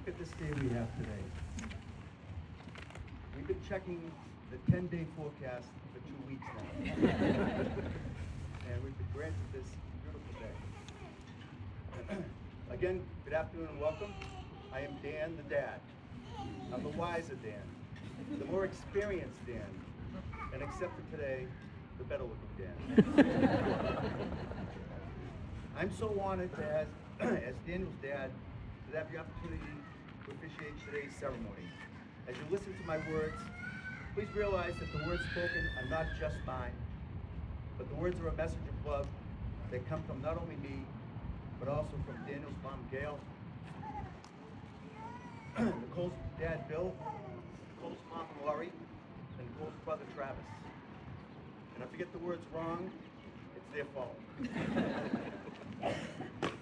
at this day we have today. We've been checking the 10-day forecast for 2 weeks now. And we've been granted this beautiful day. Again, good afternoon and welcome. I am Dan the Dad. I'm the wiser Dan, the more experienced Dan, and except for today, the better looking Dan. I'm so honored to as Daniel's dad, to have the opportunity to officiate today's ceremony. As you listen to my words, please realize that the words spoken are not just mine, but the words are a message of love that come from not only me, but also from Daniel's mom, Gail, Nicole's dad, Bill, Nicole's mom, Lori, and Nicole's brother, Travis. And if I get the words wrong, it's their fault.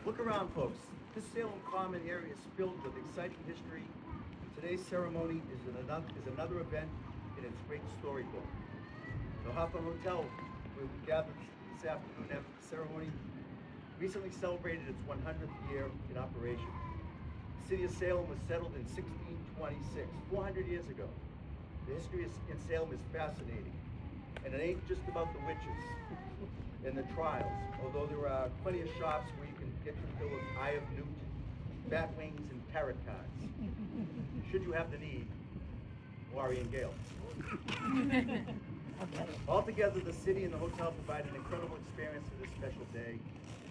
Look around, folks. This Salem Common area is filled with exciting history, and today's ceremony is another event in its great storybook. The Hawthorne Hotel, where we gathered this afternoon after the ceremony, recently celebrated its 100th year in operation. The city of Salem was settled in 1626, 400 years ago. The history in Salem is fascinating, and it ain't just about the witches and the trials, although there are plenty of shops where you can get your fill of Eye of Newt, bat wings, and tarot cards. Should you have the need, Laurie and Gail. Altogether, the city and the hotel provide an incredible experience for this special day.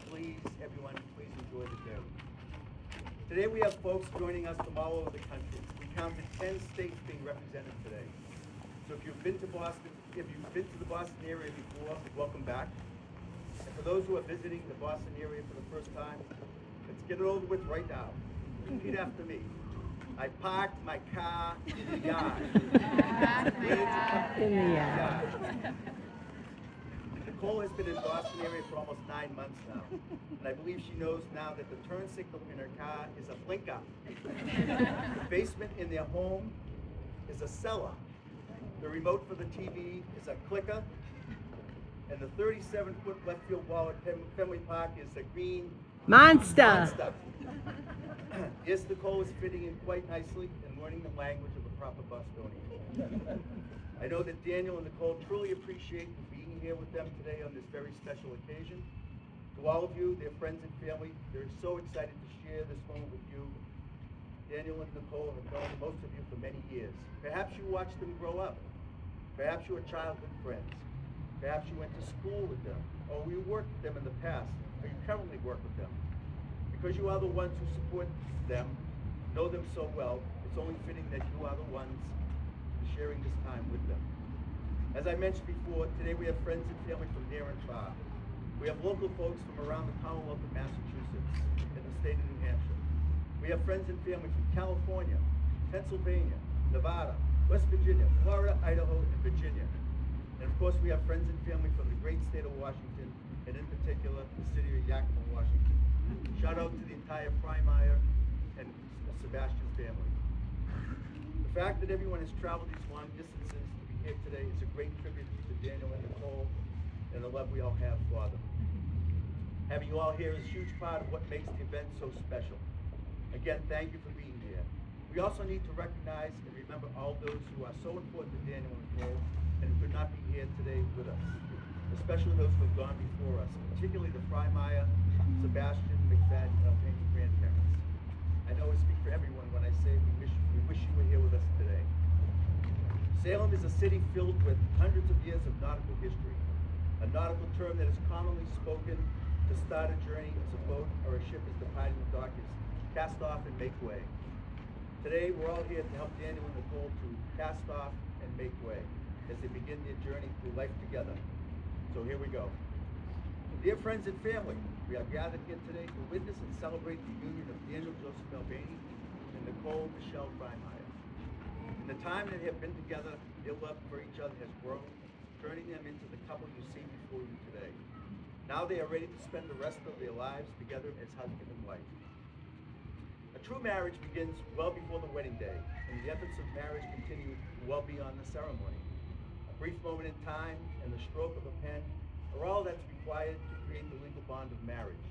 Please, everyone, please enjoy the day. Today we have folks joining us from all over the country. We counted 10 states being represented today. So if you've been to the Boston area before, welcome back. And for those who are visiting the Boston area for the first time, let's get it over with right now. Repeat after me. I parked my car in the yard. In the yard. Nicole has been in the Boston area for almost 9 months now, and I believe she knows now that the turn signal in her car is a blinker. The basement in their home is a cellar. The remote for the TV is a clicker, and the 37-foot left field wall at Fenway Park is a green Monster. Yes, Nicole is fitting in quite nicely and learning the language of a proper Bostonian. I know that Daniel and Nicole truly appreciate you being here with them today on this very special occasion. To all of you, their friends and family, they're so excited to share this moment with you. Daniel and Nicole have known most of you for many years. Perhaps you watched them grow up. Perhaps you were childhood friends. Perhaps you went to school with them, or you worked with them in the past, or you currently work with them. Because you are the ones who support them, know them so well, it's only fitting that you are the ones sharing this time with them. As I mentioned before, today we have friends and family from near and far. We have local folks from around the Commonwealth of Massachusetts and the state of New Hampshire. We have friends and family from California, Pennsylvania, Nevada, West Virginia, Florida, Idaho, and Virginia. And of course, we have friends and family from the great state of Washington, and in particular, the city of Yakima, Washington. Shout out to the entire Freimeyer and Sebastian family. The fact that everyone has traveled these long distances to be here today is a great tribute to Daniel and Nicole and the love we all have for them. Having you all here is a huge part of what makes the event so special. Again, thank you for being here. We also need to recognize and remember all those who are so important to Daniel and Nicole and who could not be here today with us, especially those who have gone before us, particularly the Freimeyer, Sebastian, McFadden, and Alpine grandparents. I know I speak for everyone when I say we wish you were here with us today. Salem is a city filled with hundreds of years of nautical history, a nautical term that is commonly spoken to start a journey as a boat or a ship is departing the dock is cast off and make way. Today, we're all here to help Daniel and Nicole to cast off and make way as they begin their journey through life together. So here we go. Dear friends and family, we are gathered here today to witness and celebrate the union of Daniel Joseph Albany and Nicole Michelle Freimeyer. In the time that they have been together, their love for each other has grown, turning them into the couple you see before you today. Now they are ready to spend the rest of their lives together as husband and wife. A true marriage begins well before the wedding day, and the efforts of marriage continue well beyond the ceremony. A brief moment in time and the stroke of a pen are all that's required to create the legal bond of marriage.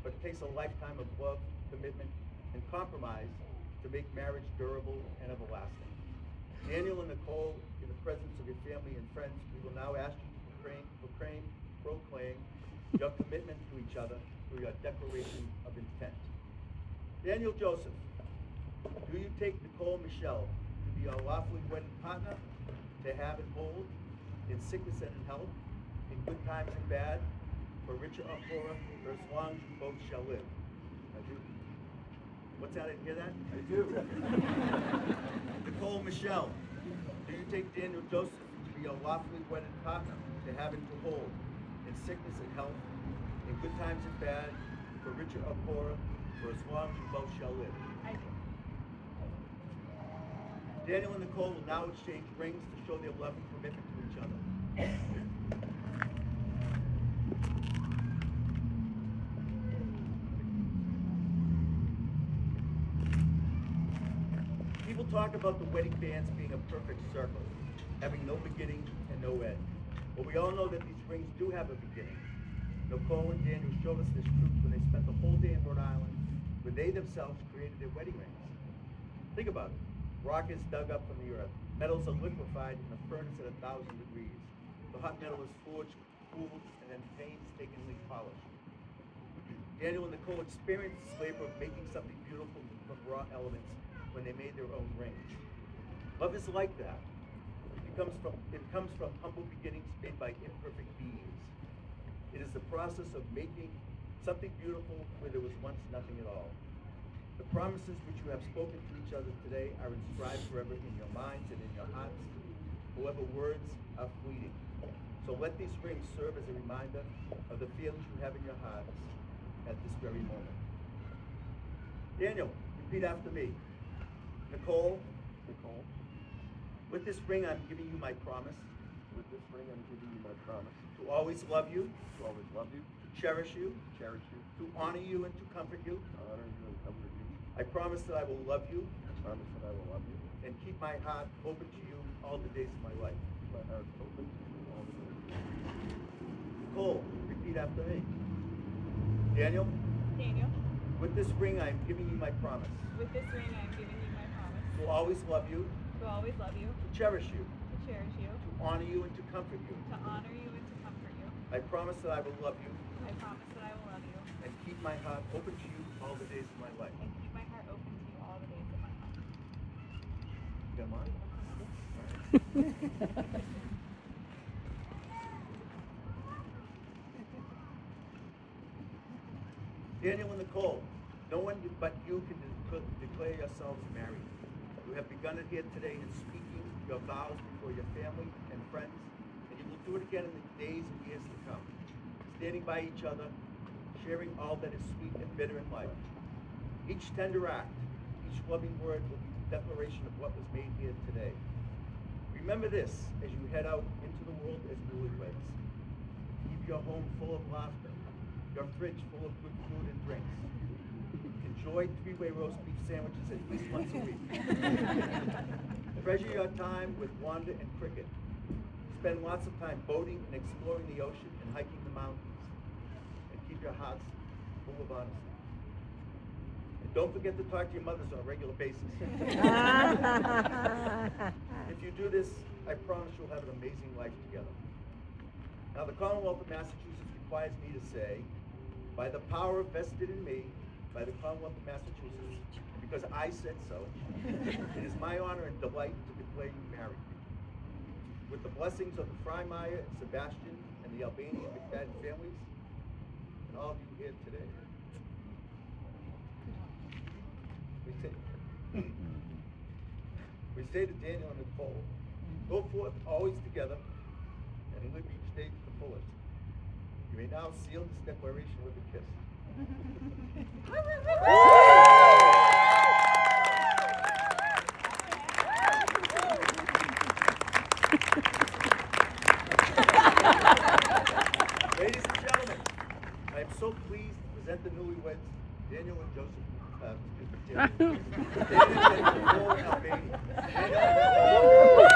But it takes a lifetime of love, commitment, and compromise to to make marriage durable and everlasting. Daniel and Nicole, in the presence of your family and friends, we will now ask you to proclaim your commitment to each other through your declaration of intent. Daniel Joseph, do you take Nicole Michelle to be your lawfully wedded partner, to have and hold, in sickness and in health, in good times and bad, for richer or poorer, for as long as you both shall live? I do. What's that? I didn't hear that? I do. Nicole Michelle, do you take Daniel Joseph to be your lawfully wedded partner, to have and to hold, in sickness and health, in good times and bad, for richer or poorer, for as long as you both shall live? I do. Daniel and Nicole will now exchange rings to show their love and commitment to each other. People talk about the wedding bands being a perfect circle, having no beginning and no end. But we all know that these rings do have a beginning. Nicole and Daniel showed us this truth when they spent the whole day in Rhode Island, where they themselves created their wedding rings. Think about it. Rock is dug up from the earth. Metals are liquefied in a furnace at 1,000 degrees. The hot metal is forged, cooled, and then painstakingly polished. Daniel and Nicole experienced this labor of making something beautiful from raw elements when they made their own rings. Love is like that. It comes from humble beginnings made by imperfect beings. It is the process of making something beautiful where there was once nothing at all. The promises which you have spoken to each other today are inscribed forever in your minds and in your hearts. However, words are fleeting. So let these rings serve as a reminder of the feelings you have in your hearts at this very moment. Daniel, repeat after me. Nicole, with this ring I'm giving you my promise. With this ring, I'm giving you my promise To always love you, to always love you, to cherish you, to to honor you and to comfort you. honor you, and comfort you. I promise that I will love you I promise that I will love you, and keep my heart open to you all the days of my life. keep my heart open to you all the days. Nicole, repeat after me. Daniel, Daniel, with this ring I am giving you my promise. with this ring I am giving you my promise To always love you, to always love you, to cherish you, to cherish you, to honor you and to comfort you. to honor you, and to comfort you. I promise that I will love you I promise that I will love you and keep my heart open to you all the days of my life. and keep my heart open to you all the days of my life. You got mine? Daniel and Nicole, no one but you can declare yourselves married. You have begun it here today in speaking your vows before your family and friends, and you will do it again in the days and years to come. Standing by each other, sharing all that is sweet and bitter in life. Each tender act, each loving word will be the declaration of what was made here today. Remember this as you head out into the world as newlyweds. Keep your home full of laughter, your fridge full of good food and drinks. Enjoy three-way roast beef sandwiches at least once a week. Treasure your time with Wanda and Cricket. Spend lots of time boating and exploring the ocean and hiking the mountains. And keep your hearts full of honesty. And don't forget to talk to your mothers on a regular basis. If you do this, I promise you'll have an amazing life together. Now, the Commonwealth of Massachusetts requires me to say, by the power vested in me by the Commonwealth of Massachusetts, because I said so, it is my honor and delight to declare you married. With the blessings of the Freimeyer and Sebastian and the Albanian McFadden families, and all of you here today. We say to Daniel and Nicole, go forth always together and live each day to the fullest. You may now seal this declaration with a kiss. Ladies and gentlemen, I am so pleased to present the newlyweds, Daniel and Joseph. Daniel and Nicole Albani. Daniel and Nicole.